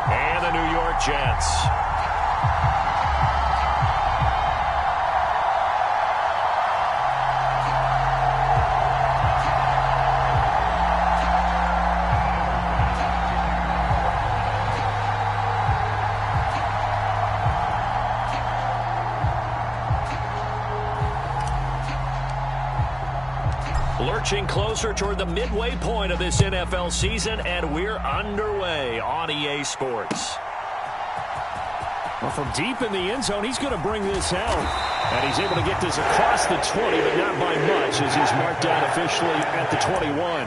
and the New York Jets. Lurching closer toward the midway point of this NFL season, and we're underway on EA Sports. Well, from deep in the end zone, he's going to bring this out. And he's able to get this across the 20, but not by much, as he's marked down officially at the 21.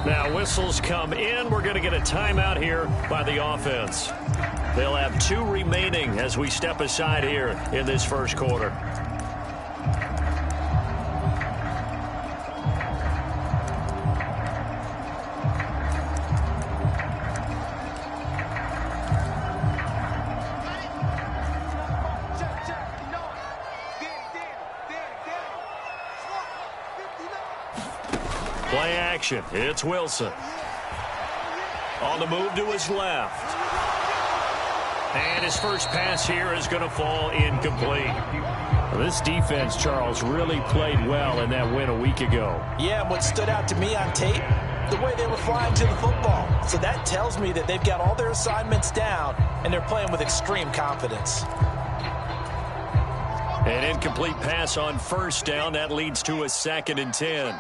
Now whistles come in. We're going to get a timeout here by the offense. They'll have 2 remaining as we step aside here in this first quarter. Play action. It's Wilson. On the move to his left. And his first pass here is going to fall incomplete. Well, this defense, Charles, really played well in that win a week ago. Yeah, and what stood out to me on tape, the way they were flying to the football. So that tells me that they've got all their assignments down, and they're playing with extreme confidence. An incomplete pass on first down. That leads to a 2nd and 10.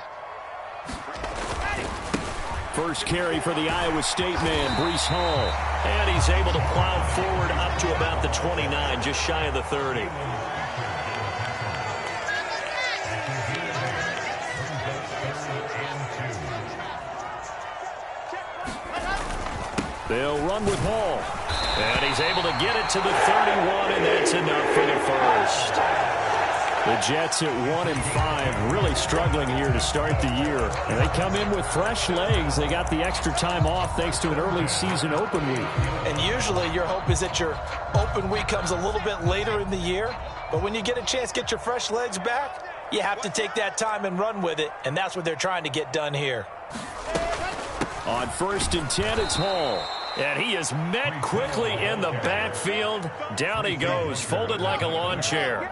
First carry for the Iowa State man, Breece Hall. And he's able to plow forward up to about the 29, just shy of the 30. They'll run with Hall. And he's able to get it to the 31, and that's enough for the first. The Jets at 1-5, really struggling here to start the year. And they come in with fresh legs. They got the extra time off thanks to an early season open week. And usually your hope is that your open week comes a little bit later in the year. But when you get a chance to get your fresh legs back, you have to take that time and run with it. And that's what they're trying to get done here. On 1st and 10, it's Hall. And he is met quickly in the backfield. Down he goes, folded like a lawn chair.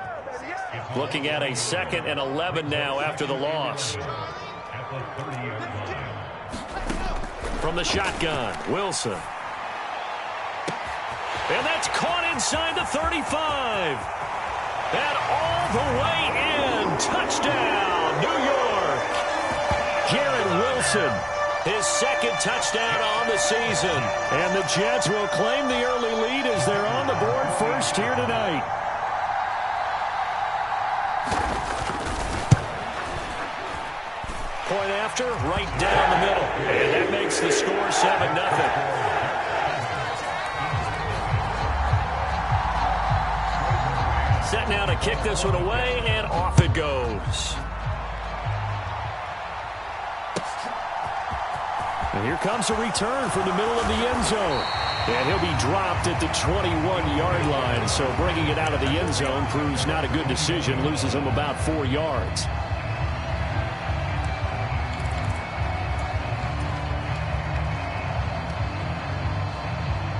Looking at a 2nd and 11 now after the loss. From the shotgun, Wilson. And that's caught inside the 35. And all the way in. Touchdown, New York. Garrett Wilson. His 2nd touchdown on the season. And the Jets will claim the early lead as they're on the board first here tonight. Point after, right down the middle. And that makes the score 7-0. Set now to kick this one away, and off it goes. And here comes a return from the middle of the end zone. And he'll be dropped at the 21-yard line. So bringing it out of the end zone proves not a good decision. Loses him about 4 yards.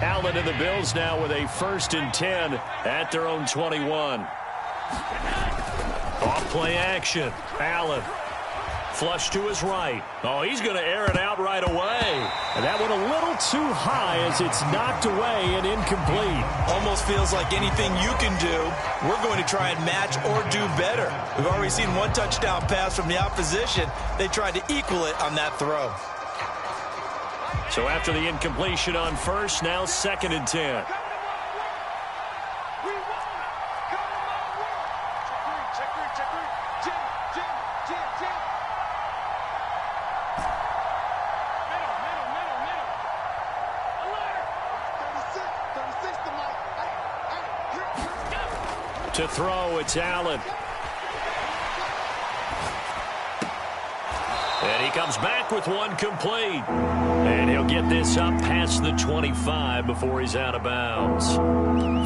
Allen and the Bills now with a 1st and 10 at their own 21. Off play action. Allen. Flush to his right. Oh, he's going to air it out right away. And that one a little too high as it's knocked away and incomplete. Almost feels like anything you can do, we're going to try and match or do better. We've already seen 1 touchdown pass from the opposition. They tried to equal it on that throw. So after the incompletion on first, now 2nd and 10. To throw, it's Allen. And he comes back with one complete. And he'll get this up past the 25 before he's out of bounds.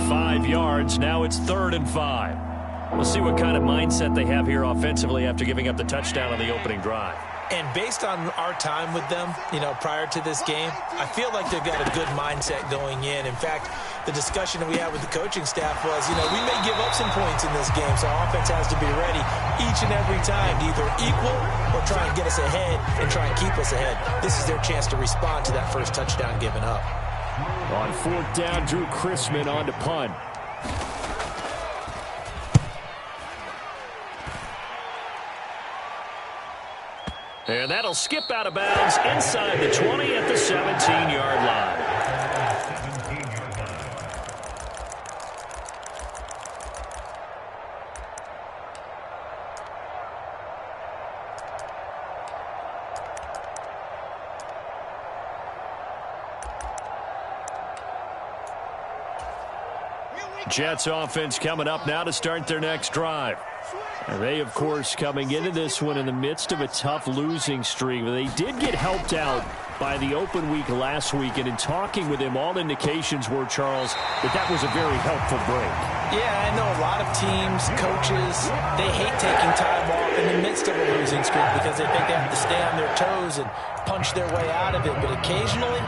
5 yards. Now it's 3rd and 5. We'll see what kind of mindset they have here offensively after giving up the touchdown on the opening drive. And based on our time with them, prior to this game, I feel like they've got a good mindset going in. In fact, the discussion that we had with the coaching staff was, we may give up some points in this game, so our offense has to be ready each and every time to either equal or try and get us ahead and try and keep us ahead. This is their chance to respond to that first touchdown given up. On 4th down, Drew Chrisman on to punt. And that'll skip out of bounds inside the 20 at the 17-yard line. Jets offense coming up now to start their next drive. And they, of course, coming into this one in the midst of a tough losing streak. They did get helped out by the open week last week, and in talking with him, all indications were, Charles, that was a very helpful break. Yeah, I know a lot of teams, coaches, they hate taking time off in the midst of a losing streak because they think they have to stay on their toes and punch their way out of it. But occasionally,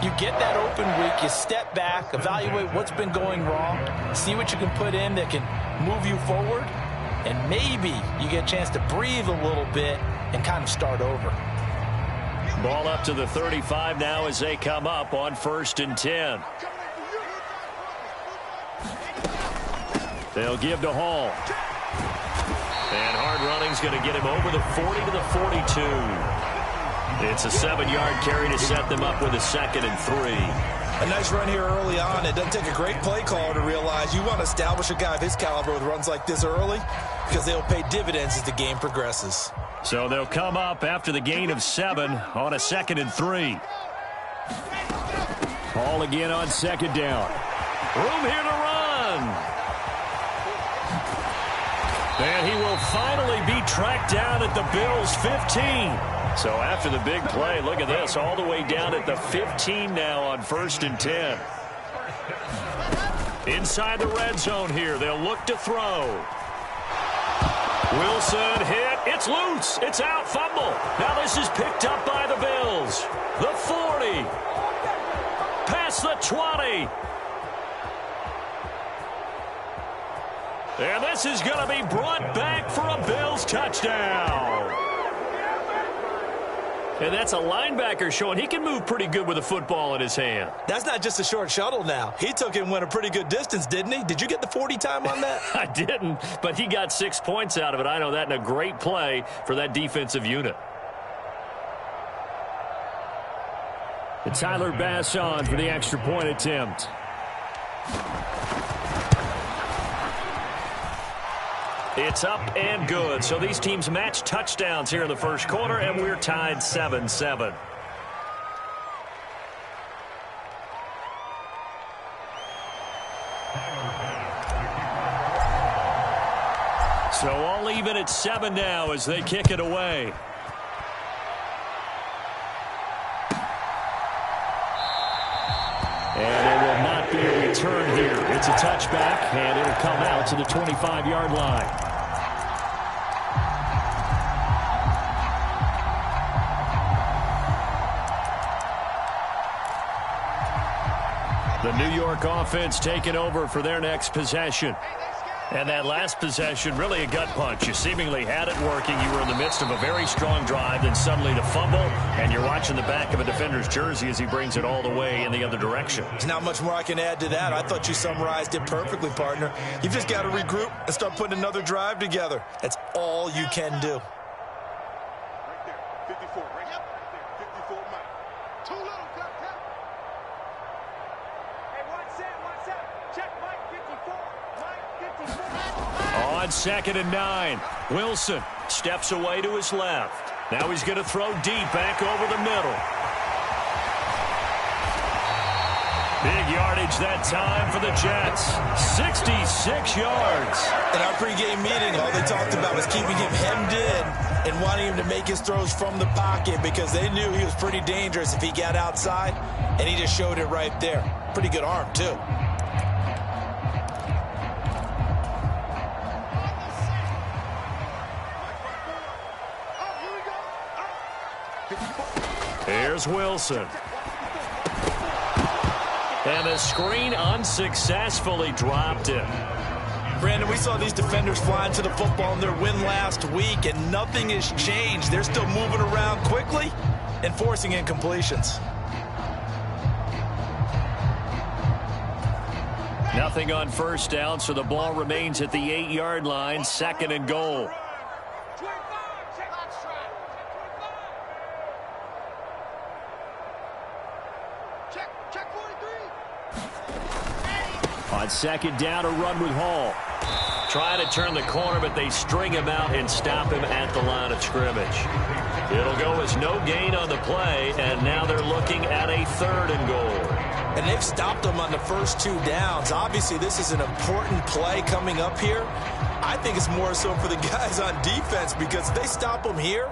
you get that open week, you step back, evaluate what's been going wrong, see what you can put in that can move you forward, and maybe you get a chance to breathe a little bit and kind of start over. Ball up to the 35 now as they come up on 1st and 10. They'll give to Hall. And hard running's going to get him over the 40 to the 42. It's a 7-yard carry to set them up with a 2nd and 3. A nice run here early on. It doesn't take a great play caller to realize you want to establish a guy of his caliber with runs like this early because they'll pay dividends as the game progresses. So they'll come up after the gain of 7 on a 2nd and 3. Hall again on 2nd down. Room here to run. And he will finally be tracked down at the Bills' 15. So after the big play, look at this, all the way down at the 15 now on 1st and 10. Inside the red zone here, they'll look to throw. Wilson hit, it's loose, it's out, fumble. Now this is picked up by the Bills. The 40, past the 20. And this is going to be brought back for a Bills touchdown. And that's a linebacker showing he can move pretty good with a football in his hand. That's not just a short shuttle now. He took it and went a pretty good distance, didn't he? Did you get the 40 time on that? I didn't, but he got 6 points out of it. I know that, and a great play for that defensive unit. And Tyler Bass on for the extra point attempt. It's up and good. So these teams match touchdowns here in the first quarter, and we're tied 7-7. So all even at 7 now as they kick it away. And there will not be a return here. It's a touchback, and it'll come out to the 25-yard line. The New York offense taking over for their next possession. And that last possession, really a gut punch. You seemingly had it working. You were in the midst of a very strong drive, then suddenly the fumble, and you're watching the back of a defender's jersey as he brings it all the way in the other direction. There's not much more I can add to that. I thought you summarized it perfectly, partner. You've just got to regroup and start putting another drive together. That's all you can do. Right there, 54, right there, 54, Mike. Too little, tap. Hey, 1-7, check Mike 54, Mike 54. On 2nd and 9, Wilson steps away to his left. Now he's going to throw deep back over the middle. Big yardage that time for the Jets. 66 yards. In our pregame meeting, all they talked about was keeping him hemmed in and wanting him to make his throws from the pocket because they knew he was pretty dangerous if he got outside, and he just showed it right there. Pretty good arm, too. Here's Wilson. And the screen unsuccessfully dropped him. Brandon, we saw these defenders flying to the football in their win last week, and nothing has changed. They're still moving around quickly and forcing incompletions. Nothing on first down, so the ball remains at the 8-yard line, 2nd and goal. On 2nd down, a run with Hall. Trying to turn the corner, but they string him out and stop him at the line of scrimmage. It'll go as no gain on the play, and now they're looking at a 3rd and goal. And they've stopped them on the first 2 downs. Obviously, this is an important play coming up here. I think it's more so for the guys on defense because if they stop them here,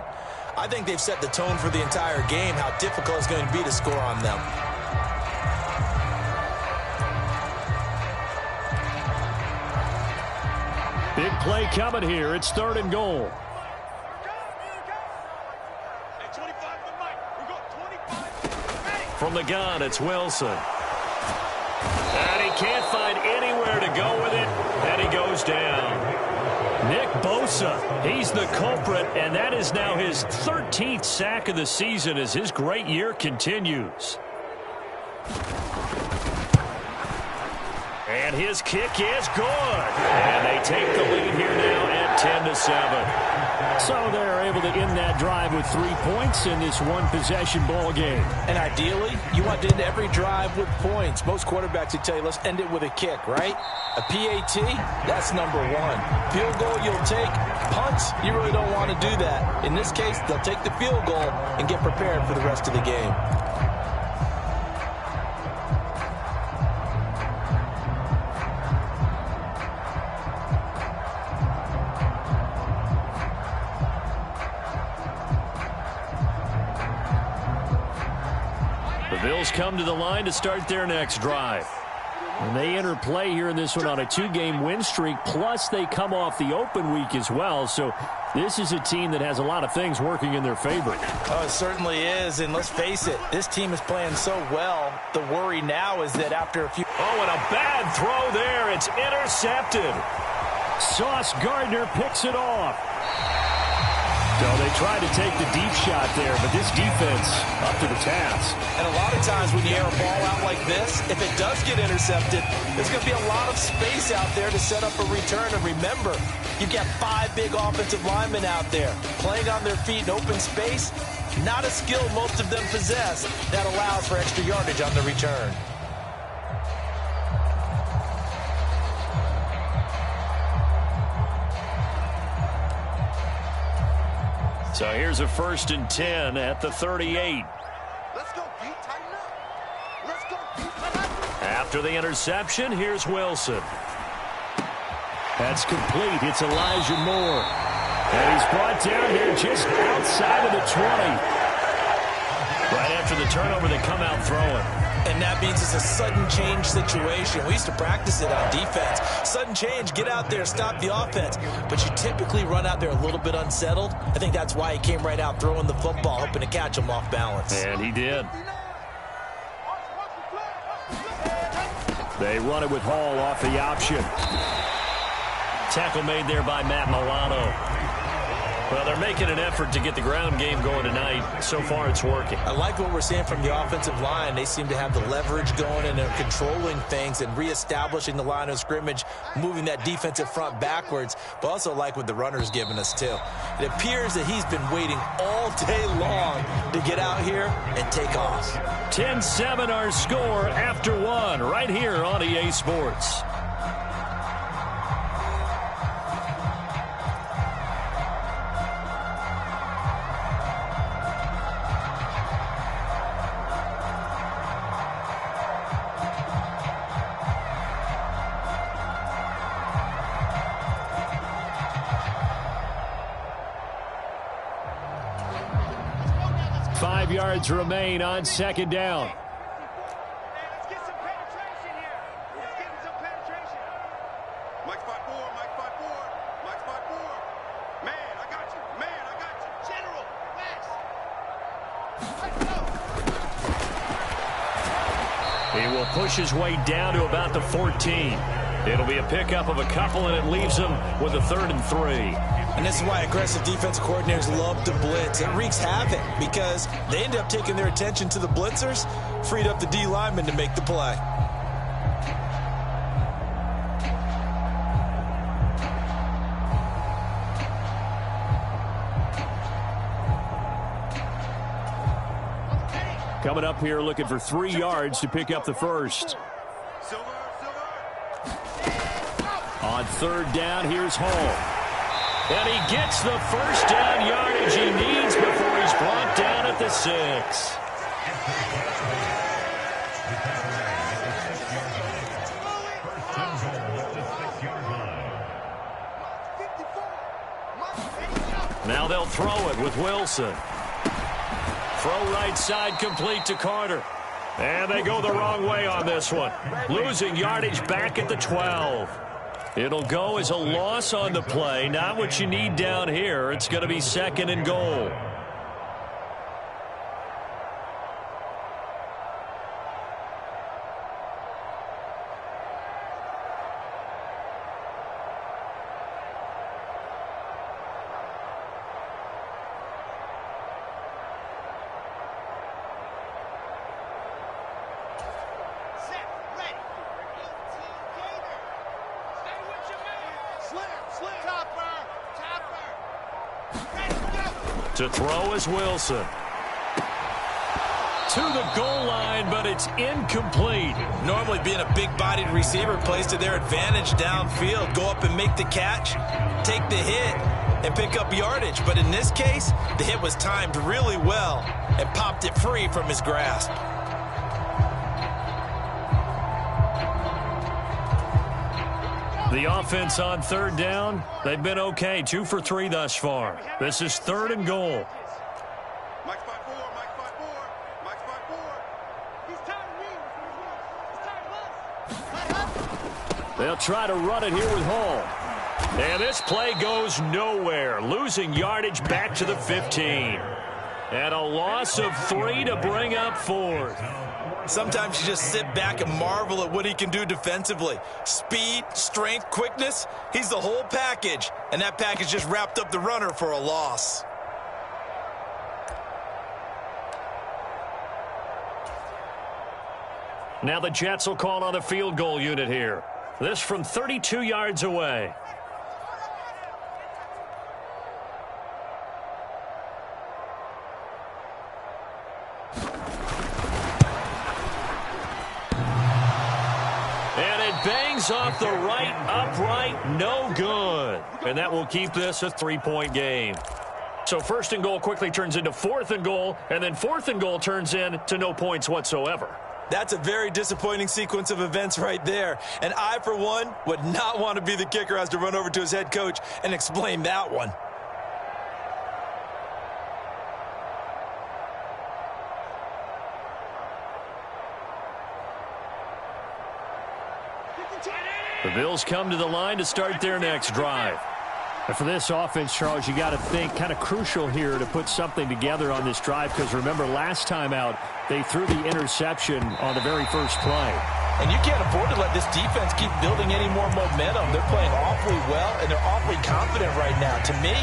I think they've set the tone for the entire game, how difficult it's going to be to score on them. Big play coming here. It's 3rd and goal. From the gun, it's Wilson. And he can't find anywhere to go with it, and he goes down. Nick Bosa, he's the culprit, and that is now his 13th sack of the season as his great year continues. And his kick is good. And they take the lead here now at 10-7. So they're able to end that drive with 3 points in this one-possession ball game. And ideally, you want to end every drive with points. Most quarterbacks would tell you, let's end it with a kick, right? A PAT, that's number 1. Field goal you'll take. Punts, you really don't want to do that. In this case, they'll take the field goal and get prepared for the rest of the game. Bills come to the line to start their next drive. And they enter play here in this one on a 2-game win streak, plus they come off the open week as well. So this is a team that has a lot of things working in their favor. Oh, it certainly is, and let's face it, this team is playing so well. The worry now is that after a few... Oh, and a bad throw there. It's intercepted. Sauce Gardner picks it off. So they tried to take the deep shot there, but this defense up to the task. And a lot of times when you air a ball out like this, if it does get intercepted, there's going to be a lot of space out there to set up a return. And remember, you've got 5 big offensive linemen out there playing on their feet in open space. Not a skill most of them possess that allows for extra yardage on the return. So here's a 1st and 10 at the 38. Let's go, Pete. Tighten up. Let's go, Pete. Tighten up. After the interception, here's Wilson. That's complete. It's Elijah Moore. And he's brought down here just outside of the 20. Right after the turnover, they come out throwing. And that means it's a sudden change situation. We used to practice it on defense. Sudden change, get out there, stop the offense. But you typically run out there a little bit unsettled. I think that's why he came right out throwing the football, hoping to catch him off balance. And he did. They run it with Hall off the option. Tackle made there by Matt Milano. Well, they're making an effort to get the ground game going tonight. So far, it's working. I like what we're seeing from the offensive line. They seem to have the leverage going, and they're controlling things and reestablishing the line of scrimmage, moving that defensive front backwards, but also like what the runner's giving us, too. It appears that he's been waiting all day long to get out here and take off. 10-7 our score after 1 right here on EA Sports. yards remain on second down. Let's get some penetration here. Let's get some penetration. Mike 5-4, Mike 5-4, Mike 5-4. Man, I got you. Man, I got you. General, West. Let's go. He will push his way down to about the 14. It'll be a pickup of a couple, and it leaves him with a 3rd and 3. And this is why aggressive defensive coordinators love to blitz. It wreaks havoc because they end up taking their attention to the blitzers, freed up the D lineman to make the play. Coming up here looking for 3 yards to pick up the first. Silver. On 3rd down, here's Hall. And he gets the first down yardage he needs before he's brought down at the 6. Now they'll throw it with Wilson. Throw right side complete to Carter. And they go the wrong way on this one. Losing yardage back at the 12. It'll go as a loss on the play. Not what you need down here. It's going to be 2nd and goal. To throw is Wilson. To the goal line, but it's incomplete. Normally being a big-bodied receiver plays to their advantage downfield. Go up and make the catch, take the hit, and pick up yardage. But in this case, the hit was timed really well and popped it free from his grasp. The offense on 3rd down, they've been okay. 2 for 3 thus far. This is 3rd and goal. Mike 5-4, Mike 5-4, Mike 5-4. He's tired of me. He's tired of us. They'll try to run it here with Hall. And this play goes nowhere. Losing yardage back to the 15. And a loss of 3 to bring up 4th. Sometimes you just sit back and marvel at what he can do defensively. Speed, strength, quickness, he's the whole package. And that package just wrapped up the runner for a loss. Now the Jets will call on the field goal unit here. This from 32 yards away. Bangs off the right upright, no good. And that will keep this a 3-point game. So 1st and goal quickly turns into 4th and goal, and then 4th and goal turns into no points whatsoever. That's a very disappointing sequence of events right there. And I, for one, would not want to be the kicker who has to run over to his head coach and explain that one. The Bills come to the line to start their next drive. And for this offense, Charles, you got to think kind of crucial here to put something together on this drive, because remember last time out they threw the interception on the very first play. And you can't afford to let this defense keep building any more momentum. They're playing awfully well, and they're awfully confident right now. To me,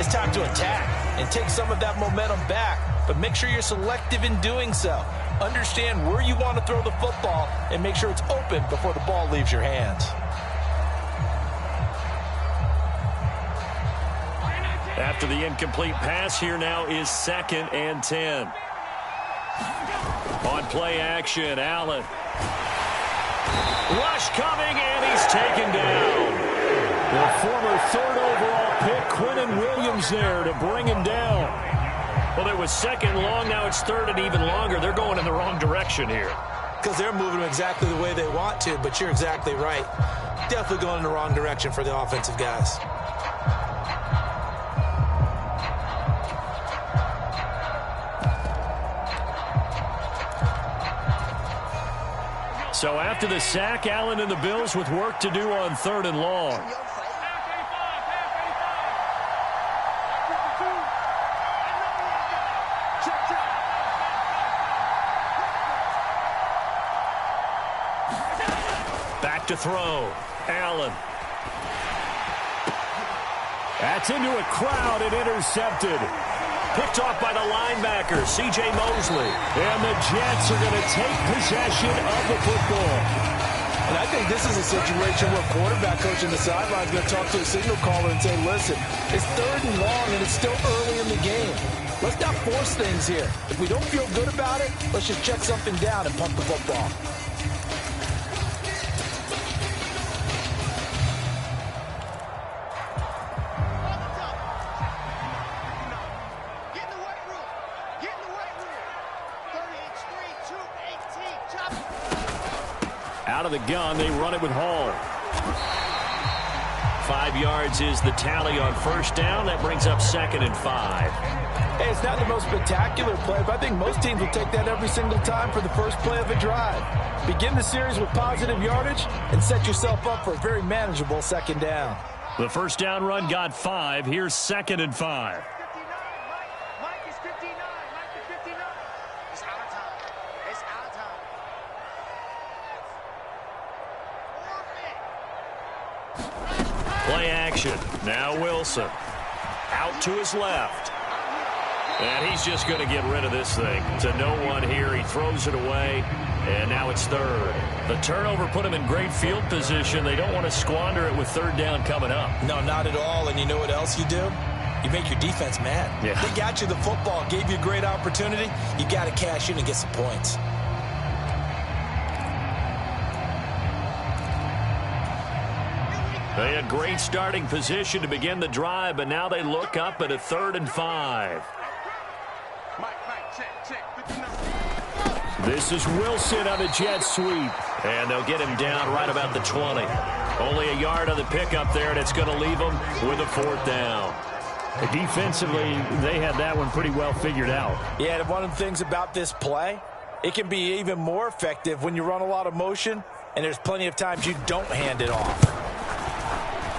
it's time to attack and take some of that momentum back, but make sure you're selective in doing so. Understand where you want to throw the football and make sure it's open before the ball leaves your hands. After the incomplete pass, here now is 2nd and 10. On play action, Allen. Rush coming, and he's taken down. The former 3rd overall pick, Quinnen Williams, there to bring him down. Well, it was 2nd long, now it's 3rd and even longer. They're going in the wrong direction here. Because they're moving exactly the way they want to, but you're exactly right. Definitely going in the wrong direction for the offensive guys. So after the sack, Allen and the Bills with work to do on 3rd and long. Back to throw. Allen. That's into a crowd and intercepted. Picked off by the linebacker, C.J. Mosley. And the Jets are going to take possession of the football. And I think this is a situation where quarterback coach in the sideline is going to talk to the signal caller and say, listen, it's 3rd and long and it's still early in the game. Let's not force things here. If we don't feel good about it, let's just check something down and pump the football. Out of the gun, they run it with Hall. 5 yards is the tally on 1st down. That brings up 2nd and 5. Hey, it's not the most spectacular play, but I think most teams will take that every single time for the first play of a drive. Begin the series with positive yardage and set yourself up for a very manageable 2nd down. The 1st down run got 5. Here's 2nd and 5. Play action. Now Wilson. Out to his left. And he's just going to get rid of this thing. To no one here. He throws it away. And now it's 3rd. The turnover put him in great field position. They don't want to squander it with 3rd down coming up. No, not at all. And you know what else you do? You make your defense mad. Yeah. They got you the football, gave you a great opportunity. You got to cash in and get some points. They had great starting position to begin the drive, but now they look up at a 3rd and 5. This is Wilson on a jet sweep. And they'll get him down right about the 20. Only a yard on the pickup there, and it's going to leave him with a 4th down. Defensively, they had that one pretty well figured out. Yeah, and one of the things about this play, it can be even more effective when you run a lot of motion, and there's plenty of times you don't hand it off.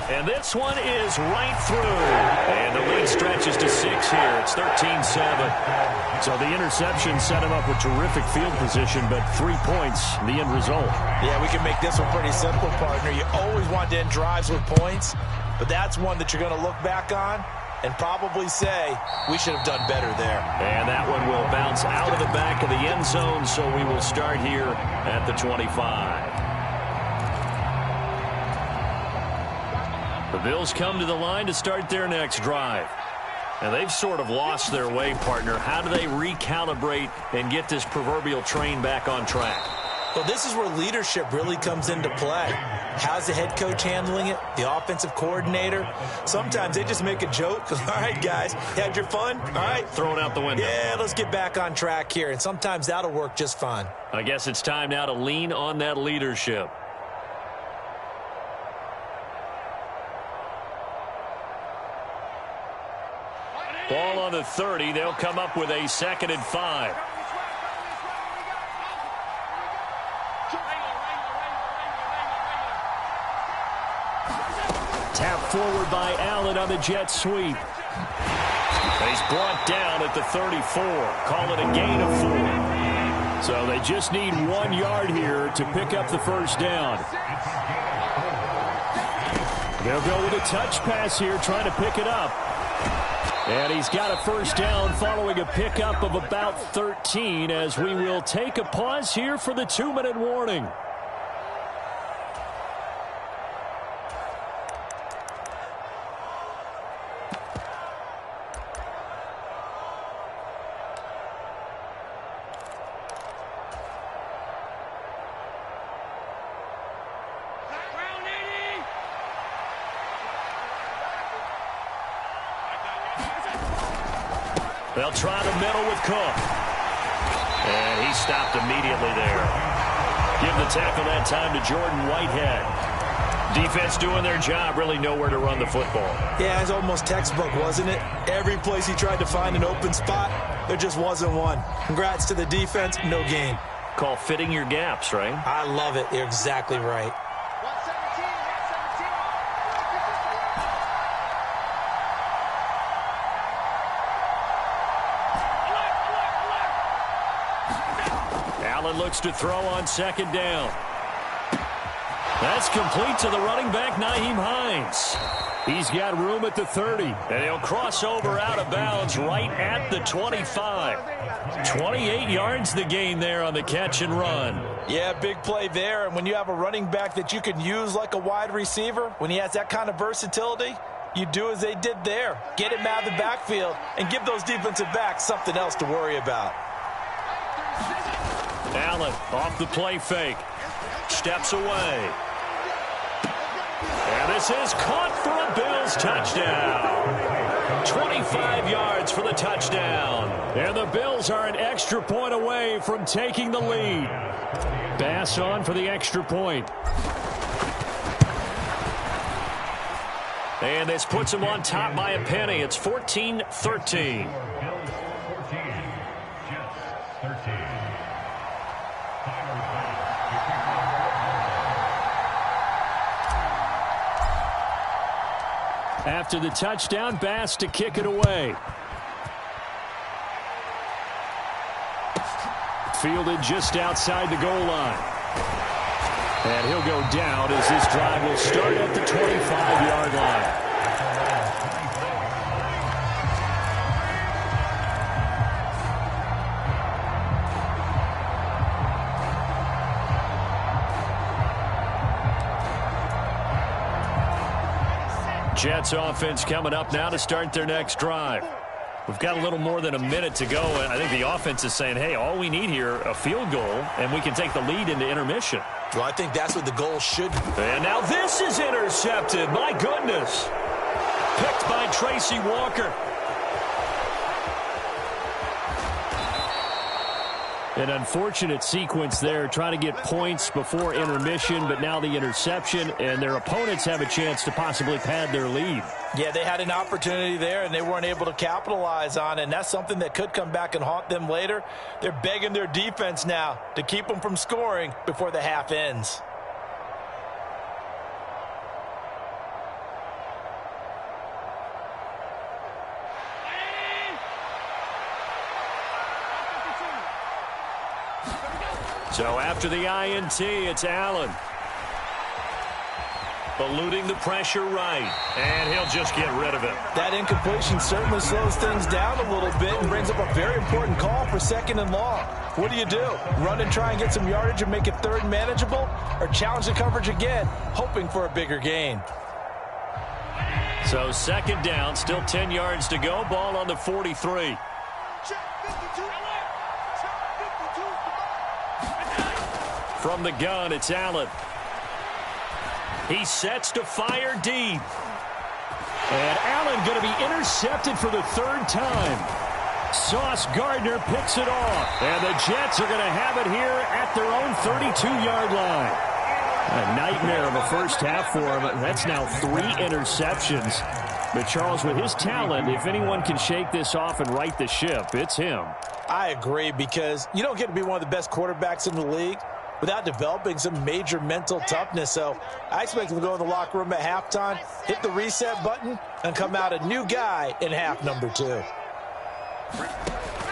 And this one is right through. And the lead stretches to 6 here. It's 13-7. So the interception set him up with terrific field position, but 3 points, the end result. Yeah, we can make this one pretty simple, partner. You always want to end drives with points, but that's one that you're going to look back on and probably say, we should have done better there. And that one will bounce out of the back of the end zone, so we will start here at the 25. The Bills come to the line to start their next drive. And they've sort of lost their way, partner. How do they recalibrate and get this proverbial train back on track? Well, this is where leadership really comes into play. How's the head coach handling it? The offensive coordinator? Sometimes they just make a joke. All right, guys, you had your fun? All right. Throw it out the window. Yeah, let's get back on track here. And sometimes that'll work just fine. I guess it's time now to lean on that leadership. Ball on the 30. They'll come up with a 2nd and 5. Tap forward by Allen on the jet sweep. He's brought down at the 34. Call it a gain of 4. So they just need 1 yard here to pick up the 1st down. They'll go with a touch pass here, trying to pick it up. And he's got a 1st down following a pickup of about 13 as we will take a pause here for the 2-minute warning. They'll try the middle with Cook. And he stopped immediately there. Give the tackle that time to Jordan Whitehead. Defense doing their job, really nowhere to run the football. Yeah, it's almost textbook, wasn't it? Every place he tried to find an open spot, there just wasn't one. Congrats to the defense, no gain. call fitting your gaps, right? I love it. You're exactly right. 117. Allen looks to throw on second down. That's complete to the running back, Nyheim Hines. He's got room at the 30. And he'll cross over out of bounds right at the 25. 28 yards the gain there on the catch and run. Yeah, big play there. And when you have a running back that you can use like a wide receiver, when he has that kind of versatility, you do as they did there. Get him out of the backfield and give those defensive backs something else to worry about. Allen off the play fake. Steps away. And this is caught for a Bills touchdown. 25 yards for the touchdown. And the Bills are an extra point away from taking the lead. Bass on for the extra point. And this puts them on top by a penny. It's 14-13. After the touchdown, Bass to kick it away. Fielded just outside the goal line. And he'll go down as this drive will start at the 25-yard line. Jets offense coming up now to start their next drive. We've got a little more than a minute to go, and I think the offense is saying, hey, all we need here, a field goal, and we can take the lead into intermission. Well, I think that's what the goal should be. And now this is intercepted. My goodness. Picked by Tracy Walker. An unfortunate sequence there, trying to get points before intermission, but now the interception, and their opponents have a chance to possibly pad their lead. Yeah, they had an opportunity there, and they weren't able to capitalize on it, and that's something that could come back and haunt them later. They're begging their defense now to keep them from scoring before the half ends. So after the INT, it's Allen. Eluding the pressure right. And he'll just get rid of it. That incompletion certainly slows things down a little bit and brings up a very important call for second and long. What do? Run and try and get some yardage and make it third and manageable? Or challenge the coverage again, hoping for a bigger gain? So second down, still 10 yards to go. Ball on the 43. From the gun, it's Allen. He sets to fire deep. And Allen going to be intercepted for the third time. Sauce Gardner picks it off. And the Jets are going to have it here at their own 32-yard line. A nightmare of a first half for him. That's now 3 interceptions. But Charles, with his talent, if anyone can shake this off and right the ship, it's him. I agree, because you don't get to be one of the best quarterbacks in the league without developing some major mental toughness. So I expect him to go in the locker room at halftime, hit the reset button, and come out a new guy in half number 2.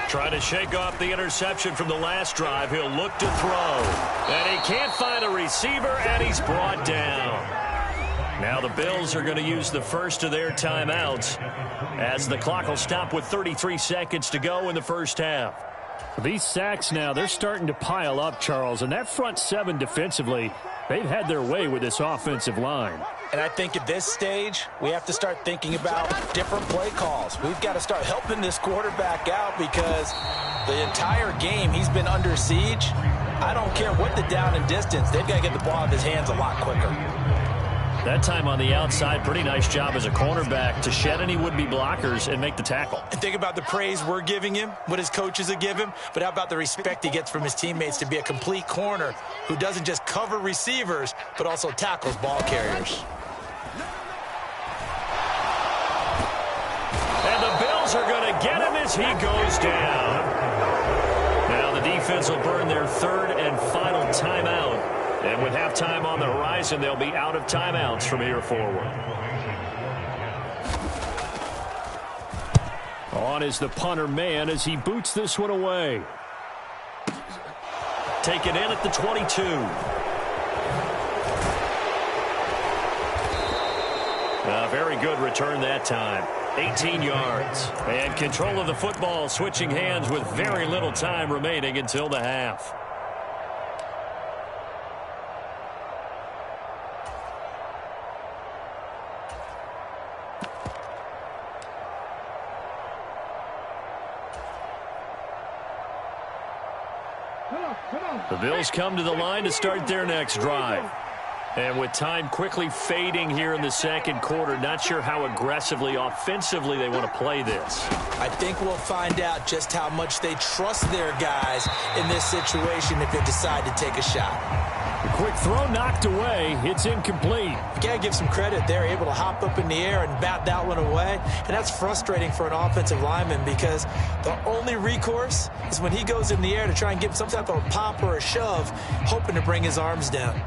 Trying to shake off the interception from the last drive. He'll look to throw. And he can't find a receiver, and he's brought down. Now the Bills are going to use the first of their timeouts as the clock will stop with 33 seconds to go in the first half. These sacks now, they're starting to pile up, Charles, and that front 7 defensively, they've had their way with this offensive line. And I think at this stage, we have to start thinking about different play calls. We've got to start helping this quarterback out, because the entire game he's been under siege. I don't care what the down and distance, they've got to get the ball out of his hands a lot quicker. That time on the outside, pretty nice job as a cornerback to shed any would-be blockers and make the tackle. And think about the praise we're giving him, what his coaches have given him, but how about the respect he gets from his teammates to be a complete corner who doesn't just cover receivers, but also tackles ball carriers. And the Bills are going to get him as he goes down. Now the defense defense will burn their third and final timeout. And with halftime on the horizon, they'll be out of timeouts from here forward. On is the punter man as he boots this one away. Taken in at the 22. A very good return that time. 18 yards. And control of the football, switching hands with very little time remaining until the half. The Bills come to the line to start their next drive. And with time quickly fading here in the second quarter, not sure how aggressively, offensively they want to play this. I think we'll find out just how much they trust their guys in this situation if they decide to take a shot. The quick throw knocked away. It's incomplete. You got to give some credit. They're able to hop up in the air and bat that one away. And that's frustrating for an offensive lineman because the only recourse is when he goes in the air to try and get some type of a pop or a shove, hoping to bring his arms down.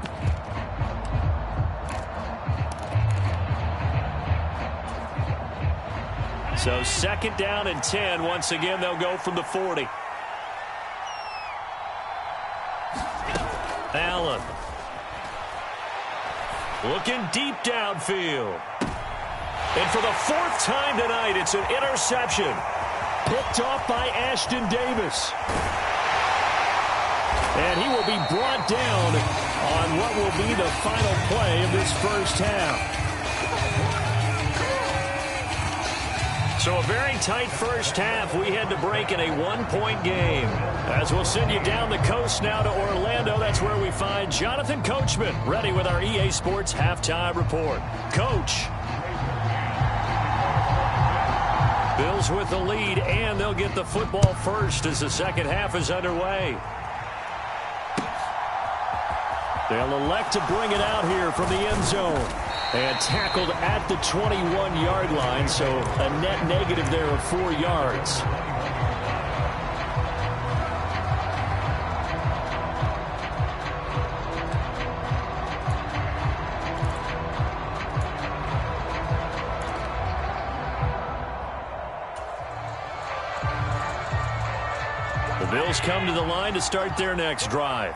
So second down and 10. Once again, they'll go from the 40. Allen. Looking deep downfield. And for the fourth time tonight, it's an interception. Picked off by Ashton Davis. And he will be brought down on what will be the final play of this first half. So a very tight first half. We had to break in a one-point game. As we'll send you down the coast now to Orlando, that's where we find Jonathan Coachman ready with our EA Sports Halftime Report. Coach. Bills with the lead, and they'll get the football first as the second half is underway. They'll elect to bring it out here from the end zone. And tackled at the 21-yard line, so a net negative there of 4 yards. The Bills come to the line to start their next drive.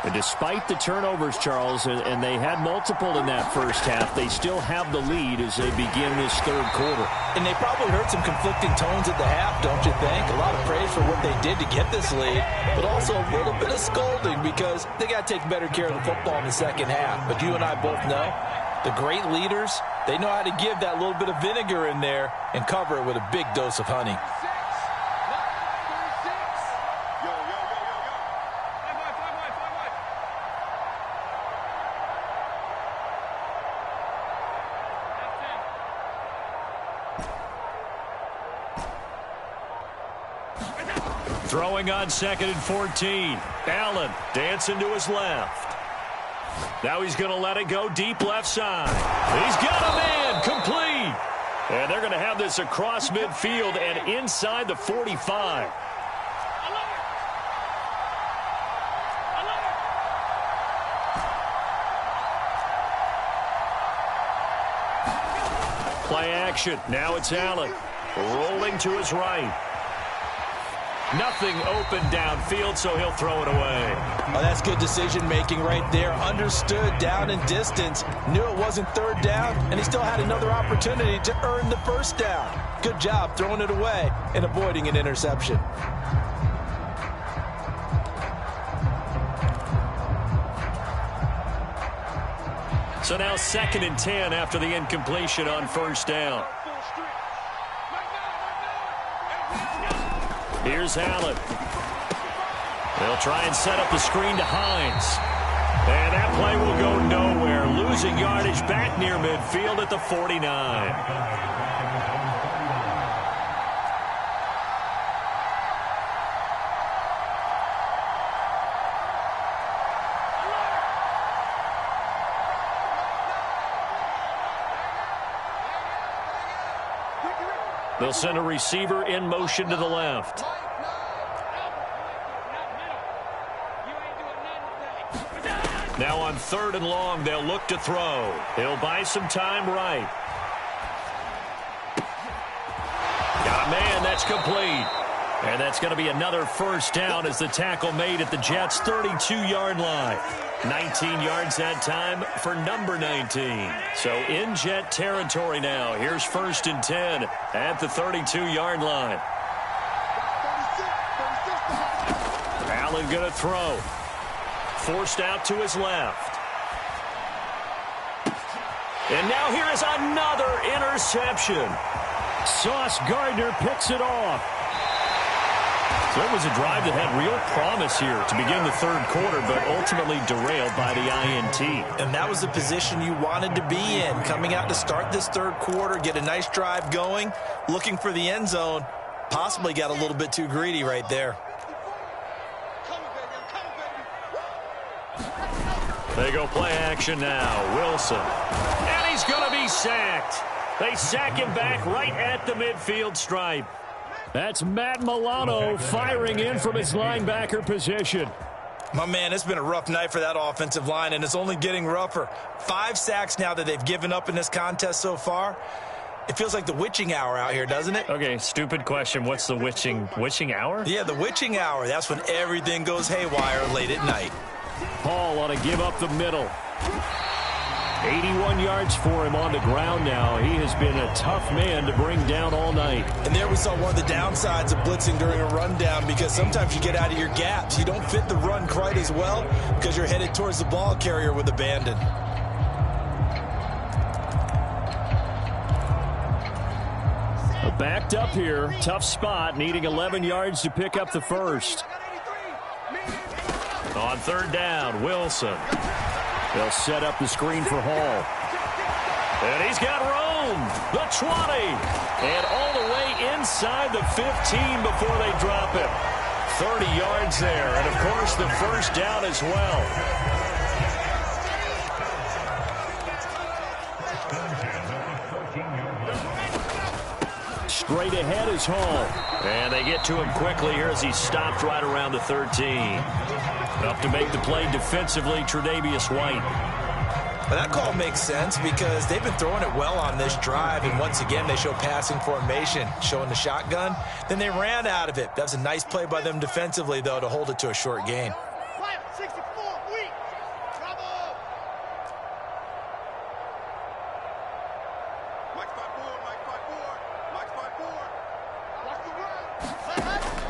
And despite the turnovers, Charles, and they had multiple in that first half, they still have the lead as they begin this third quarter. And they probably heard some conflicting tones at the half, don't you think? A lot of praise for what they did to get this lead, but also a little bit of scolding because they got to take better care of the football in the second half. But you and I both know the great leaders, they know how to give that little bit of vinegar in there and cover it with a big dose of honey. Throwing on second and 14. Allen dancing to his left. Now he's going to let it go deep left side. He's got a man complete. And they're going to have this across midfield and inside the 45. Play action. Now it's Allen. Rolling to his right. Nothing open downfield, so he'll throw it away. Oh, that's good decision-making right there. Understood down and distance. Knew it wasn't third down, and he still had another opportunity to earn the first down. Good job throwing it away and avoiding an interception. So now second and 10 after the incompletion on first down. Here's Allen. They'll try and set up the screen to Hines. And that play will go nowhere. Losing yardage back near midfield at the 49. They'll send a receiver in motion to the left. Now on 3rd and long, they'll look to throw. He'll buy some time right. Got a man. That's complete. And that's going to be another first down as the tackle made at the Jets' 32-yard line. 19 yards that time for number 19. So in Jet territory now. Here's 1st and 10 at the 32-yard line. Allen going to throw. Forced out to his left. And now here is another interception. Sauce Gardner picks it off. So it was a drive that had real promise here to begin the 3rd quarter, but ultimately derailed by the INT. And that was the position you wanted to be in. Coming out to start this 3rd quarter, get a nice drive going, looking for the end zone. Possibly got a little bit too greedy right there. They go play action now. Wilson. And he's going to be sacked. They sack him back right at the midfield stripe. That's Matt Milano firing in from his linebacker position. My man, it's been a rough night for that offensive line, and it's only getting rougher. 5 sacks now that they've given up in this contest so far. It feels like the witching hour out here, doesn't it? Okay, stupid question. What's the witching hour? Yeah, the witching hour. That's when everything goes haywire late at night. Hall ought to give up the middle. 81 yards for him on the ground now. He has been a tough man to bring down all night. And there we saw one of the downsides of blitzing during a rundown, because sometimes you get out of your gaps. You don't fit the run quite as well because you're headed towards the ball carrier with abandon. Backed up here. Tough spot. Needing 11 yards to pick up the first. On 3rd down, Wilson. They'll set up the screen for Hall. And he's got room. The 20. And all the way inside the 15 before they drop him. 30 yards there. And, of course, the first down as well. Straight ahead is Hall. And they get to him quickly here as he stopped right around the 13. Up to make the play defensively, Tre'Davious White. Well, that call makes sense because they've been throwing it well on this drive, and once again they show passing formation, showing the shotgun. Then they ran out of it. That's a nice play by them defensively, though, to hold it to a short gain.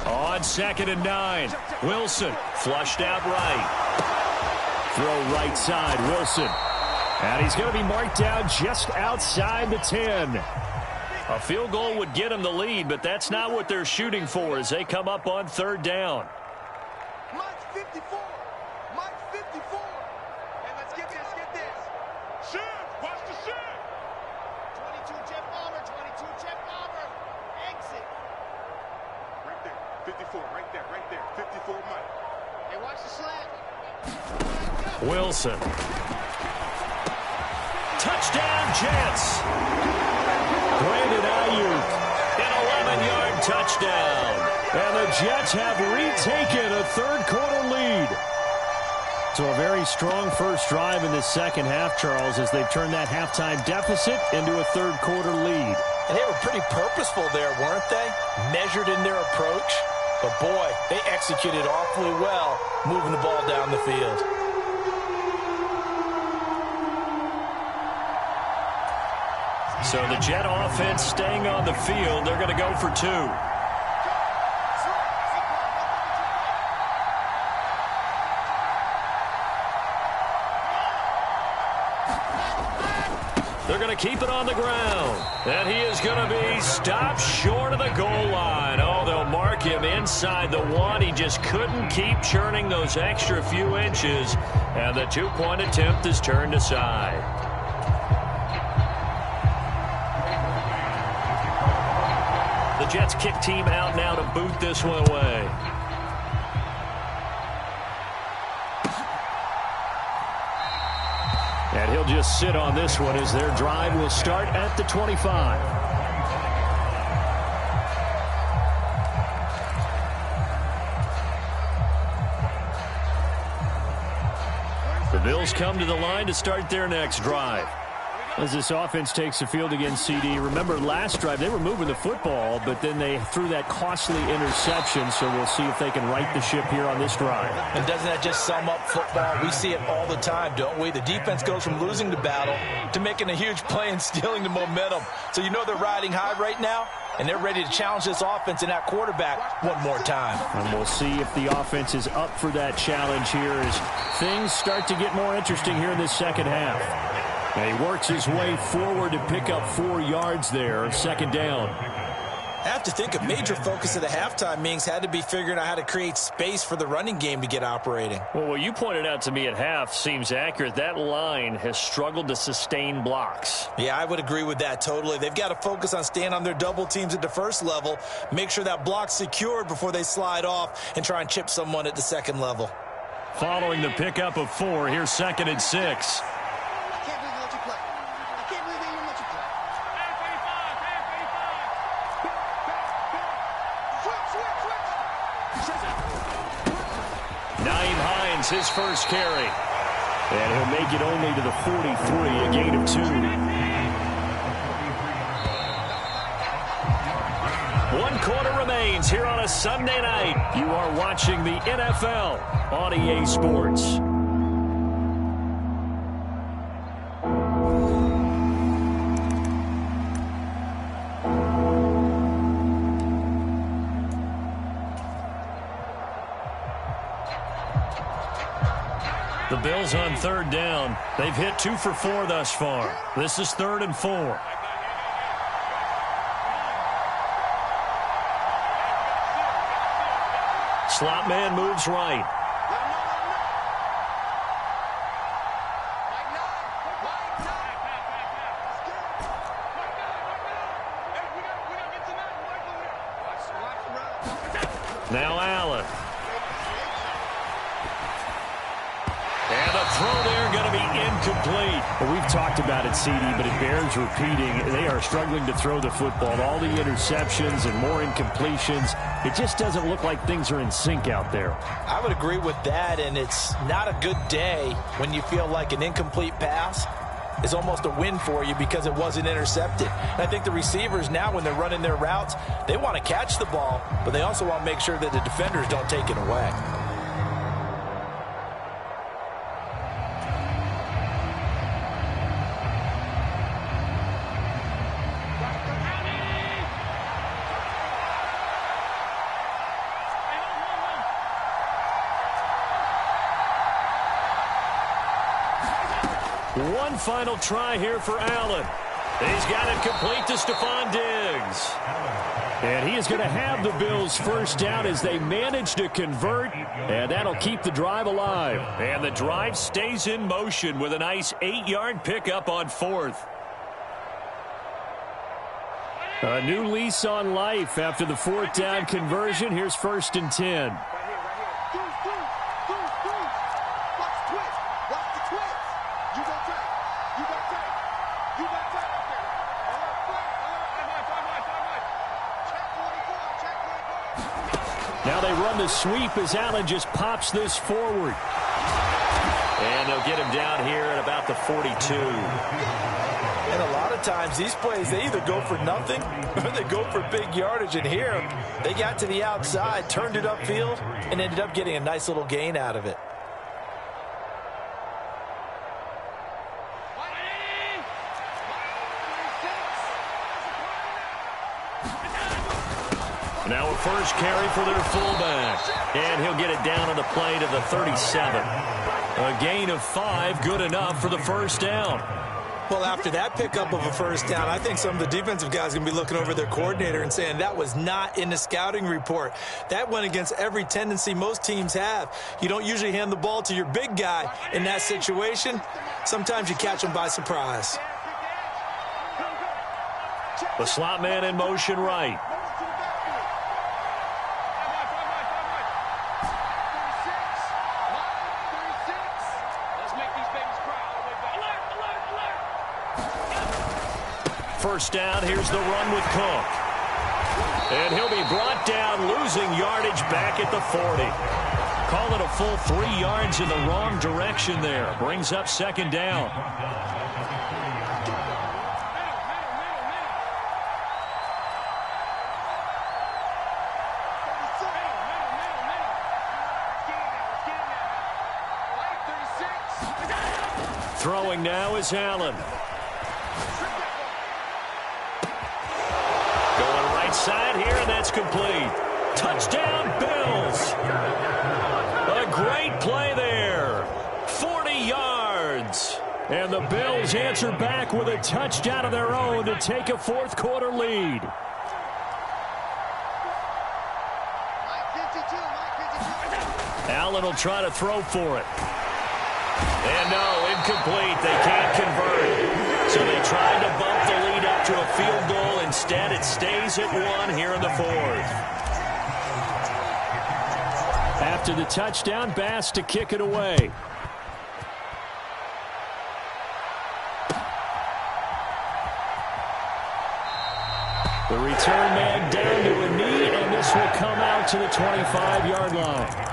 On 2nd and 9, Wilson flushed out right. Throw right side, Wilson. And he's going to be marked down just outside the 10. A field goal would get him the lead, but that's not what they're shooting for as they come up on 3rd down. Mike's 54. Mike's 54. And let's get this. Shoot. Watch the shoot. 22 jet bomber. 22 jet bomber. Exit. Right there. 54. Right there. 54 Mike. Hey, watch the slant. Wilson. Touchdown, Jets. Brandon Ayuk. An 11-yard touchdown. And the Jets have retaken a 3rd quarter lead. So a very strong first drive in the second half, Charles, as they've turned that halftime deficit into a 3rd quarter lead. And they were pretty purposeful there, weren't they? Measured in their approach. But, boy, they executed awfully well moving the ball down the field. So the Jet offense staying on the field. They're going to go for 2. They're going to keep it on the ground. And he is going to be stopped short of the goal line. Oh, they'll mark him inside the 1. He just couldn't keep churning those extra few inches. And the 2-point attempt is turned aside. The Jets kick team out now to boot this one away. And he'll just sit on this one as their drive will start at the 25. The Bills Bills come to the line to start their next drive. As this offense takes the field against CD, remember last drive they were moving the football, but then they threw that costly interception, so we'll see if they can right the ship here on this drive. And doesn't that just sum up football? We see it all the time, don't we? The defense goes from losing the battle to making a huge play and stealing the momentum. So you know they're riding high right now, and they're ready to challenge this offense and that quarterback one more time. And we'll see if the offense is up for that challenge here as things start to get more interesting here in this second half. And he works his way forward to pick up 4 yards there, second down. I have to think a major focus of the halftime meetings had to be figuring out how to create space for the running game to get operating. Well, what you pointed out to me at half seems accurate. That line has struggled to sustain blocks. Yeah, I would agree with that totally. They've got to focus on staying on their double teams at the first level, make sure that block's secured before they slide off and try and chip someone at the second level. Following the pickup of 4, here's 2nd and 6. His first carry. And he'll make it only to the 43, a gain of 2. 1 quarter remains here on a Sunday night. You are watching the NFL on EA Sports. The Bills on 3rd down. They've hit 2 for 4 thus far. This is 3rd and 4. Slot man moves right. Now Allen. And the throw there going to be incomplete. Well, we've talked about it, CD, but it bears repeating. They are struggling to throw the football. All the interceptions and more incompletions. It just doesn't look like things are in sync out there. I would agree with that, and it's not a good day when you feel like an incomplete pass is almost a win for you because it wasn't intercepted. And I think the receivers now, when they're running their routes, they want to catch the ball, but they also want to make sure that the defenders don't take it away. One final try here for Allen. He's got it complete to Stephon Diggs. And he is going to have the Bills first down as they manage to convert, and that'll keep the drive alive. And the drive stays in motion with a nice 8-yard pickup on 4th. A new lease on life after the 4th down conversion. Here's 1st and 10. Now they run the sweep as Allen just pops this forward. And they'll get him down here at about the 42. And a lot of times these plays, they either go for nothing or they go for big yardage. And here, they got to the outside, turned it upfield, and ended up getting a nice little gain out of it. Now a first carry for their fullback. And he'll get it down on the play to the 37. A gain of 5, good enough for the first down. Well, after that pickup of a first down, I think some of the defensive guys are going to be looking over their coordinator and saying that was not in the scouting report. That went against every tendency most teams have. You don't usually hand the ball to your big guy in that situation. Sometimes you catch them by surprise. The slot man in motion right. First down, here's the run with Cook. And he'll be brought down, losing yardage back at the 40. Call it a full 3 yards in the wrong direction there. Brings up second down. Throwing now is Allen. Going right side here, and that's complete. Touchdown, Bills. A great play there. 40 yards. And the Bills answer back with a touchdown of their own to take a fourth-quarter lead. Allen will try to throw for it. And no, incomplete. They can't convert. So they tried to bump the lead up to a field goal. Instead, it stays at 1 here in the fourth. After the touchdown, Bass to kick it away. The return man down to a knee, and this will come out to the 25-yard line.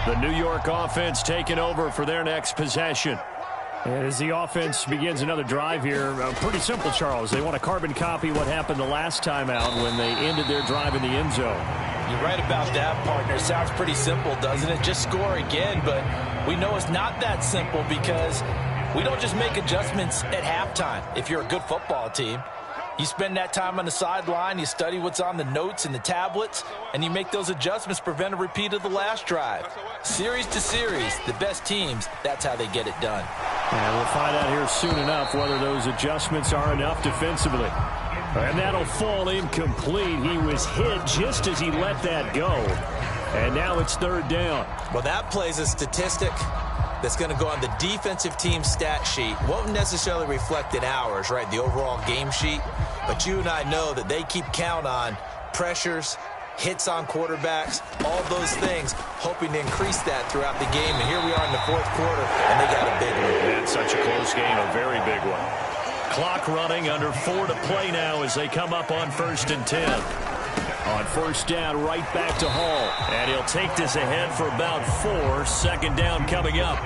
The New York offense taking over for their next possession. And as the offense begins another drive here, pretty simple, Charles. They want to carbon copy what happened the last time out when they ended their drive in the end zone. You're right about that, partner. Sounds pretty simple, doesn't it? Just score again, but we know it's not that simple because we don't just make adjustments at halftime. If you're a good football team, you spend that time on the sideline, you study what's on the notes and the tablets, and you make those adjustments to prevent a repeat of the last drive. Series to series, the best teams, that's how they get it done. And we'll find out here soon enough whether those adjustments are enough defensively. And that'll fall incomplete. He was hit just as he let that go. And now it's third down. Well, that plays a statistic that's going to go on the defensive team stat sheet. Won't necessarily reflect in ours, right, the overall game sheet. But you and I know that they keep count on pressures, hits on quarterbacks, all those things, hoping to increase that throughout the game. And here we are in the fourth quarter, and they got a big one. It's such a close game, a very big one. Clock running, under 4 to play now as they come up on 1st and 10. On first down, right back to Hall. And he'll take this ahead for about 4. Second down coming up.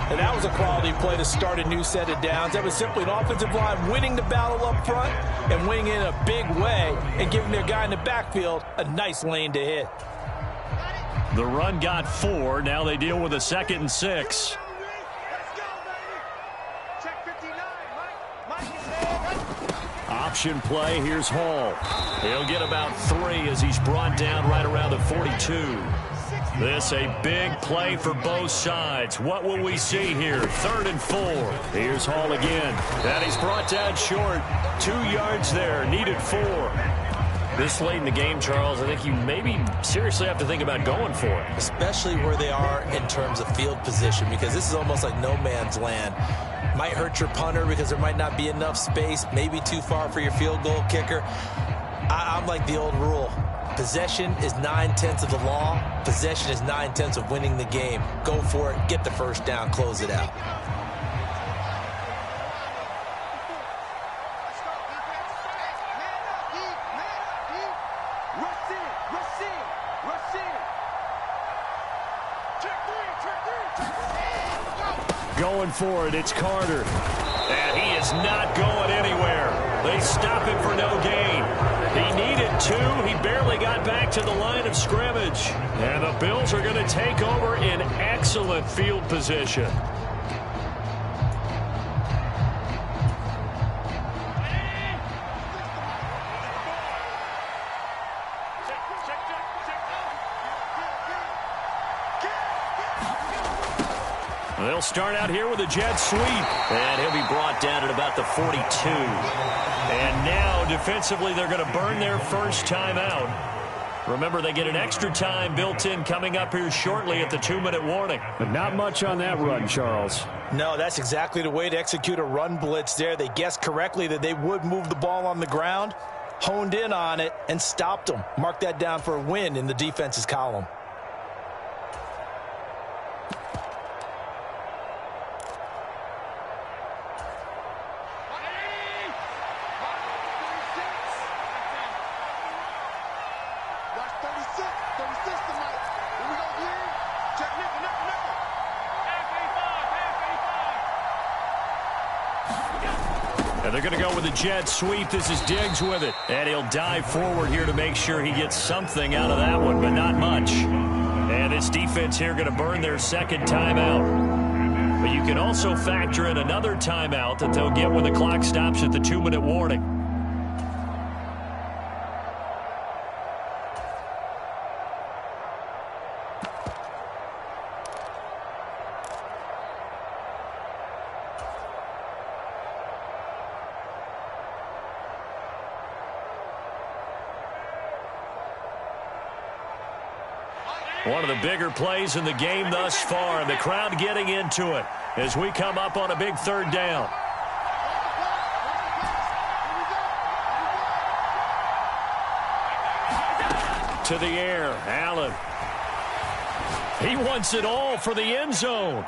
And that was a quality play to start a new set of downs. That was simply an offensive line winning the battle up front and winning in a big way and giving their guy in the backfield a nice lane to hit. The run got 4. Now they deal with a 2nd and 6. Option play. Here's Hall. He'll get about 3 as he's brought down right around the 42. This a big play for both sides. What will we see here? 3rd and 4. Here's Hall again. And he's brought down short. 2 yards there. Needed 4. This late in the game, Charles, I think you maybe seriously have to think about going for it. Especially where they are in terms of field position, because this is almost like no man's land. Might hurt your punter because there might not be enough space, maybe too far for your field goal kicker. I'm like the old rule. Possession is 9/10 of the law. Possession is 9/10 of winning the game. Go for it. Get the first down. Close it out. Going for it, it's Carter. And he is not going anywhere. They stop him for no gain. He needed 2. He barely got back to the line of scrimmage. And the Bills are going to take over in excellent field position. They'll start out here with a jet sweep. And he'll be brought down at about the 42. And now, defensively, they're going to burn their first time out. Remember, they get an extra time built in coming up here shortly at the 2-minute warning. But not much on that run, Charles. No, that's exactly the way to execute a run blitz there. They guessed correctly that they would move the ball on the ground, honed in on it, and stopped them. Mark that down for a win in the defense's column. And they're going to go with a jet sweep. This is Diggs with it. And he'll dive forward here to make sure he gets something out of that one, but not much. And this defense here going to burn their second timeout. But you can also factor in another timeout that they'll get when the clock stops at the 2-minute warning. One of the bigger plays in the game thus far, and the crowd getting into it as we come up on a big third down. To the air, Allen. He wants it all for the end zone.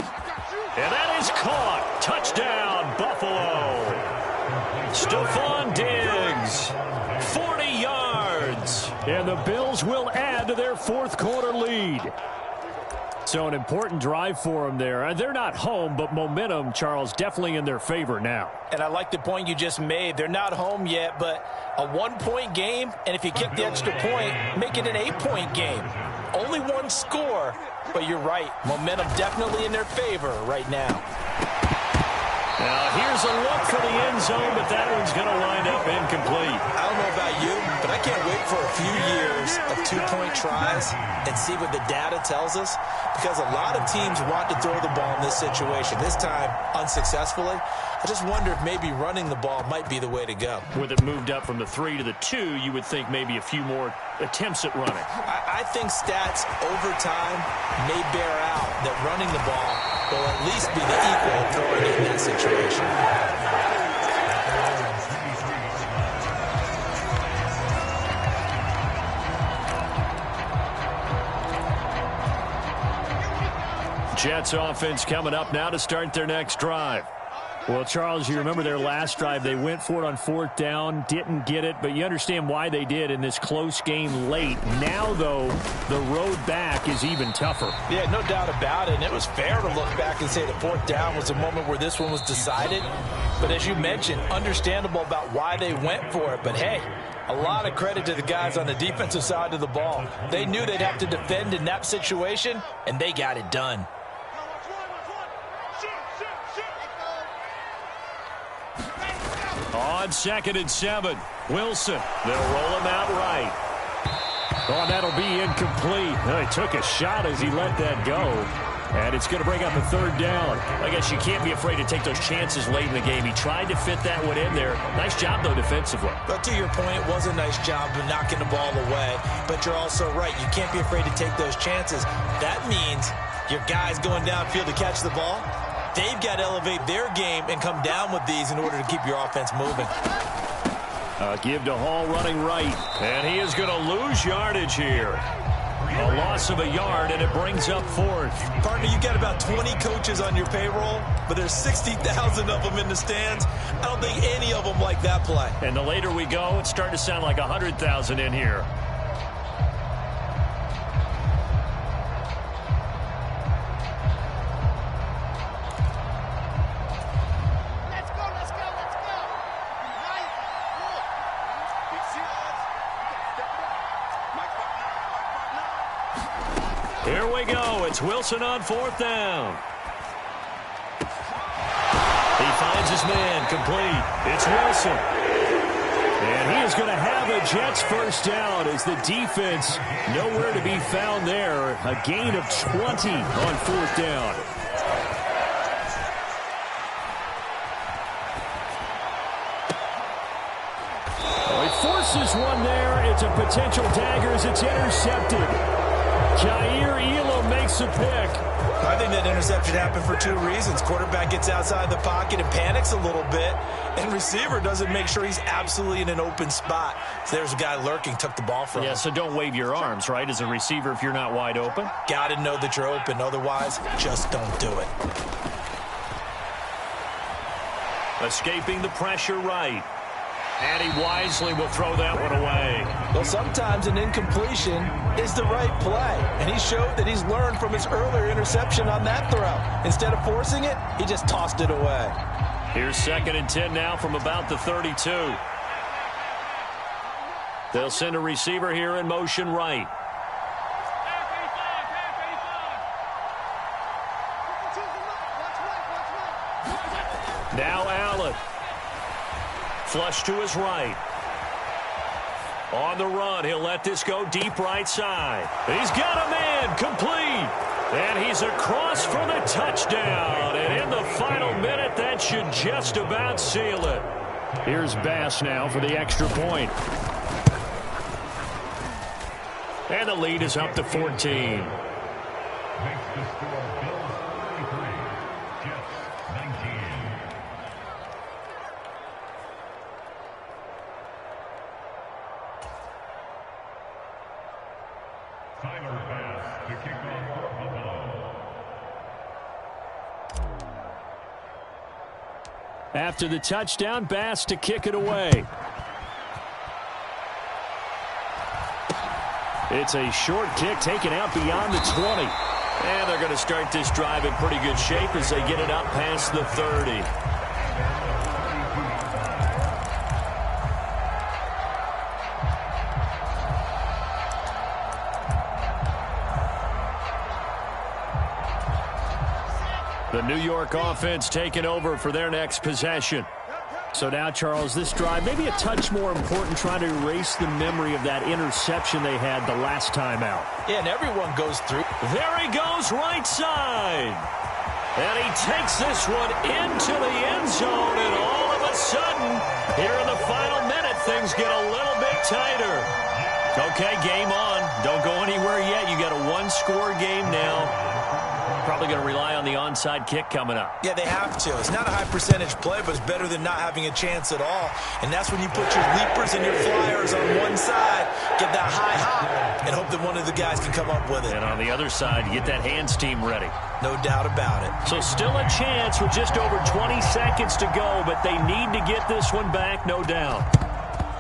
And that is caught. Touchdown, Buffalo. Stephon Diggs, 40 yards. And the Bills will add to their fourth quarter lead. So an important drive for them there. They're not home, but momentum, Charles, definitely in their favor now. And I like the point you just made. They're not home yet, but a 1-point game, and if you kick the extra point, make it an 8-point game. Only one score, but you're right. Momentum definitely in their favor right now. Now, here's a look for the end zone, but that one's going to wind up incomplete. I don't know about you, but I can't wait for a few years of 2-point tries and see what the data tells us, because a lot of teams want to throw the ball in this situation. This time, unsuccessfully. I just wonder if maybe running the ball might be the way to go. With it moved up from the 3 to the 2, you would think maybe a few more attempts at running. I think stats over time may bear out that running the ball will at least be the equal of throwing it in that situation. Jets offense coming up now to start their next drive. Well, Charles, you remember their last drive. They went for it on 4th down, didn't get it, but you understand why they did in this close game late. Now, though, the road back is even tougher. Yeah, no doubt about it, and it was fair to look back and say the 4th down was the moment where this one was decided. But as you mentioned, understandable about why they went for it. But, hey, a lot of credit to the guys on the defensive side of the ball. They knew they'd have to defend in that situation, and they got it done. On 2nd and 7, Wilson. They'll roll him out right. Oh, that'll be incomplete. He took a shot as he let that go. And it's going to bring up a 3rd down. I guess you can't be afraid to take those chances late in the game. He tried to fit that one in there. Nice job, though, defensively. But to your point, it was a nice job of knocking the ball away. But you're also right. You can't be afraid to take those chances. That means your guys going downfield to catch the ball, they've got to elevate their game and come down with these in order to keep your offense moving. Give to Hall running right. And he is going to lose yardage here. A loss of a yard, and it brings up 4th. Partner, you got about 20 coaches on your payroll, but there's 60,000 of them in the stands. I don't think any of them like that play. And the later we go, it's starting to sound like 100,000 in here. Here we go. It's Wilson on 4th down. He finds his man complete. It's Wilson. And he is going to have a Jets first down as the defense nowhere to be found there. A gain of 20 on 4th down. Oh, he forces one there. It's a potential dagger as it's intercepted. Jair Elam makes a pick. I think that interception happened for 2 reasons. Quarterback gets outside the pocket and panics a little bit, and receiver doesn't make sure he's absolutely in an open spot. So there's a guy lurking, took the ball from him. Yeah, so don't wave your arms, right, as a receiver if you're not wide open? Got to know that you're open. Otherwise, just don't do it. Escaping the pressure right. And he wisely will throw that one away. Well, sometimes an incompletion is the right play. And he showed that he's learned from his earlier interception on that throw. Instead of forcing it, he just tossed it away. Here's 2nd and 10 now from about the 32. They'll send a receiver here in motion right. Now Allen. Flush to his right. On the run, he'll let this go deep right side. He's got a man, complete. And he's across for the touchdown. And in the final minute, that should just about seal it. Here's Bass now for the extra point. And the lead is up to 14. Makes the score Bills 33, Jets 19. Tyler Bass to kick off for Buffalo. After the touchdown, Bass to kick it away. It's a short kick taken out beyond the 20. And they're going to start this drive in pretty good shape as they get it up past the 30. The New York offense taking over for their next possession. So now, Charles, this drive maybe a touch more important, trying to erase the memory of that interception they had the last time out. Yeah, and everyone goes through. There he goes right side. And he takes this one into the end zone, and all of a sudden, here in the final minute, things get a little bit tighter. Okay, game on. Don't go anywhere yet. You got a one-score game now. Probably going to rely on the onside kick coming up. Yeah, they have to. It's not a high percentage play, but it's better than not having a chance at all. And that's when you put your leapers and your flyers on one side, get that high hop, and hope that one of the guys can come up with it. And on the other side, you get that hands team ready. No doubt about it. So still a chance with just over 20 seconds to go, but they need to get this one back, no doubt.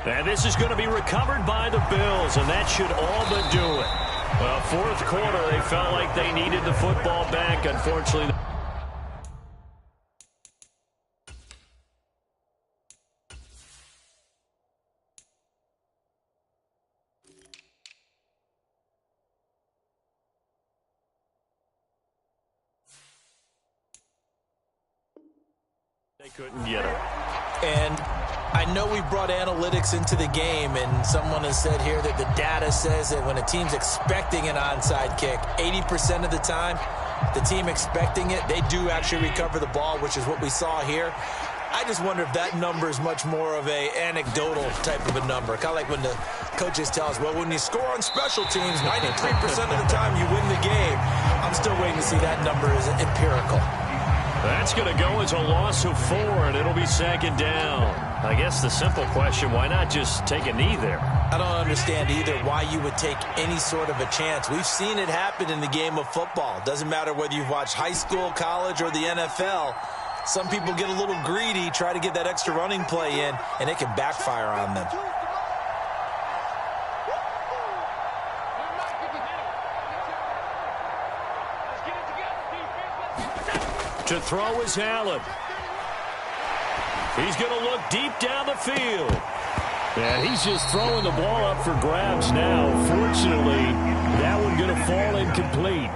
And this is going to be recovered by the Bills, and that should all but do it. Well, fourth quarter, they felt like they needed the football back. Unfortunately, they couldn't get it. And I know we brought analytics into the game, and someone has said here that the data says that when a team's expecting an onside kick, 80% of the time, the team expecting it, they do actually recover the ball, which is what we saw here. I just wonder if that number is much more of a anecdotal type of a number. Kind of like when the coaches tell us, well, when you score on special teams, 93% of the time you win the game. I'm still waiting to see that number is empirical. That's going to go as a loss of 4, and it'll be second down. I guess the simple question, why not just take a knee there? I don't understand either why you would take any sort of a chance. We've seen it happen in the game of football. Doesn't matter whether you've watched high school, college, or the NFL. Some people get a little greedy, try to get that extra running play in, and it can backfire on them. To throw is Allen. He's going to look deep down the field. And he's just throwing the ball up for grabs now. Fortunately, that one going to fall incomplete.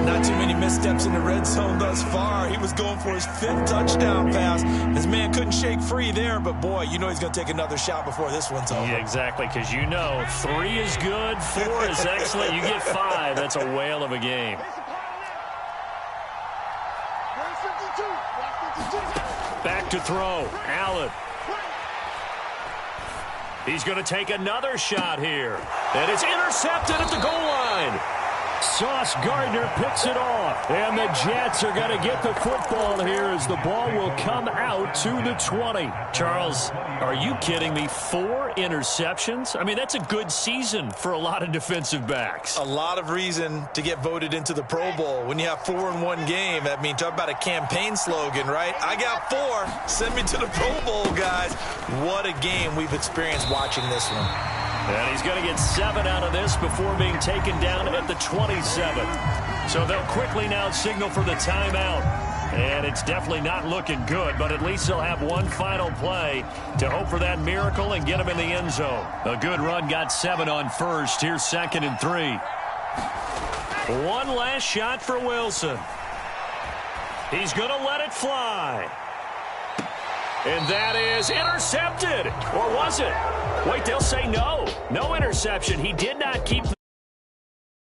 Not too many missteps in the red zone thus far. He was going for his 5th touchdown pass. His man couldn't shake free there, but boy, you know he's going to take another shot before this one's over. Yeah, exactly, because you know 3 is good, 4 is excellent. You get 5, that's a whale of a game. Back to throw, Allen. He's going to take another shot here. And it's intercepted at the goal line. Sauce Gardner picks it off. And the Jets are going to get the football here as the ball will come out to the 20. Charles, are you kidding me? 4 interceptions? I mean, that's a good season for a lot of defensive backs. A lot of reason to get voted into the Pro Bowl. When you have 4 in one game, I mean, talk about a campaign slogan, right? I got 4. Send me to the Pro Bowl, guys. What a game we've experienced watching this one. And he's going to get 7 out of this before being taken down at the 27. So they'll quickly now signal for the timeout. And it's definitely not looking good, but at least they'll have one final play to hope for that miracle and get him in the end zone. A good run got 7 on first. Here's 2nd and 3. One last shot for Wilson. He's going to let it fly. And that is intercepted. Or was it? Wait, they'll say no. No interception. He did not keep the